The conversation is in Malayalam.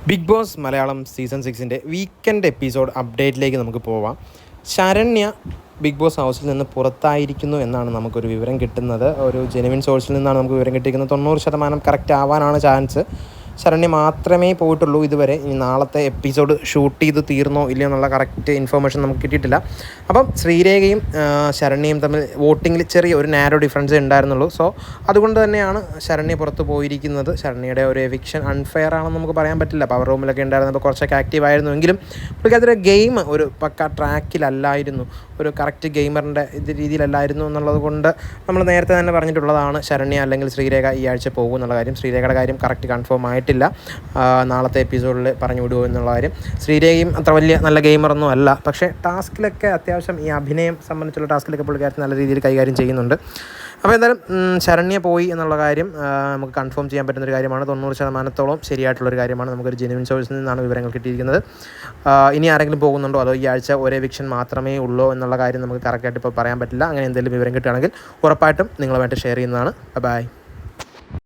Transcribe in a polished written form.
Big Boss Malayalam season 6 weekend episode അപ്ഡേറ്റിലേക്ക് നമുക്ക് പോവാം. ശരണ്യ ബിഗ് ബോസ് ഹൗസിൽ നിന്ന് പുറത്തായിരിക്കുന്നു എന്നാണ് നമുക്കൊരു വിവരം കിട്ടുന്നത്. ഒരു ജെനുവിൻ സോഴ്സിൽ നിന്നാണ് നമുക്ക് വിവരം കിട്ടിയിരിക്കുന്നത്. 90% കറക്റ്റ് ആവാനാണ് ചാൻസ്. ശരണ്യ മാത്രമേ പോയിട്ടുള്ളൂ ഇതുവരെ. ഇനി നാളത്തെ എപ്പിസോഡ് ഷൂട്ട് ചെയ്ത് തീർന്നോ ഇല്ലയോ എന്നുള്ള കറക്റ്റ് ഇൻഫർമേഷൻ നമുക്ക് കിട്ടിയിട്ടില്ല. അപ്പം ശ്രീരേഖയും ശരണ്യയും തമ്മിൽ വോട്ടിങ്ങിൽ ചെറിയ ഒരു നാരോ ഡിഫറൻസ് ഉണ്ടായിരുന്നുള്ളൂ. സോ അതുകൊണ്ട് തന്നെയാണ് ശരണ്യ പുറത്ത് പോയിരിക്കുന്നത്. ശരണ്യയുടെ ഒരു എവിക്ഷൻ അൺഫെയർ ആണെന്ന് നമുക്ക് പറയാൻ പറ്റില്ല. പവർ റൂമിലൊക്കെ ഉണ്ടായിരുന്നപ്പോൾ കുറച്ചൊക്കെ ആക്റ്റീവ് ആയിരുന്നുവെങ്കിലും പുള്ളിക്കതൊരു ഗെയിം ഒരു പക്ക ട്രാക്കിലല്ലായിരുന്നു, ഒരു കറക്റ്റ് ഗെയിമറിൻ്റെ രീതിയിലല്ലായിരുന്നു എന്നുള്ളത് കൊണ്ട് നമ്മൾ നേരത്തെ തന്നെ പറഞ്ഞിട്ടുള്ളതാണ് ശരണ്യ അല്ലെങ്കിൽ ശ്രീരേഖ ഈ ആഴ്ച പോകും എന്നുള്ള കാര്യം. ശ്രീരേഖയുടെ കാര്യം കറക്റ്റ് കൺഫേം ആയിട്ടില്ല. നാളത്തെ എപ്പിസോഡിൽ പറഞ്ഞു വിടുമോ എന്നുള്ള കാര്യം. ശ്രീരേഖയും അത്ര വലിയ നല്ല ഗെയിമറൊന്നും അല്ല, പക്ഷേ ടാസ്കിലൊക്കെ അത്യാവശ്യം ഈ അഭിനയം സംബന്ധിച്ചുള്ള ടാസ്കിലൊക്കെ പുള്ളിക്കാരത്തി നല്ല രീതിയിൽ കൈകാര്യം ചെയ്യുന്നുണ്ട്. അപ്പോൾ എന്തായാലും ശരണ്യ പോയി എന്നുള്ള കാര്യം നമുക്ക് കൺഫേം ചെയ്യാൻ പറ്റുന്നൊരു കാര്യമാണ്. 90% ശരിയായിട്ടുള്ളൊരു കാര്യമാണ്. നമുക്കൊരു ജെനുവിൻ സോഴ്സിൽ നിന്നാണ് വിവരങ്ങൾ കിട്ടിയിരിക്കുന്നത്. ഇനി ആരെങ്കിലും പോകുന്നുണ്ടോ അതോ ഈ ആഴ്ച ഒരു എവിക്ഷൻ മാത്രമേ ഉള്ളൂ എന്നുള്ള കാര്യം നമുക്ക് കറക്റ്റായിട്ട് ഇപ്പോൾ പറയാൻ പറ്റില്ല. അങ്ങനെ എന്തെങ്കിലും വിവരം കിട്ടുകയാണെങ്കിൽ ഉറപ്പായിട്ടും നിങ്ങളുമായിട്ട് ഷെയർ ചെയ്യുന്നതാണ്. ബൈ.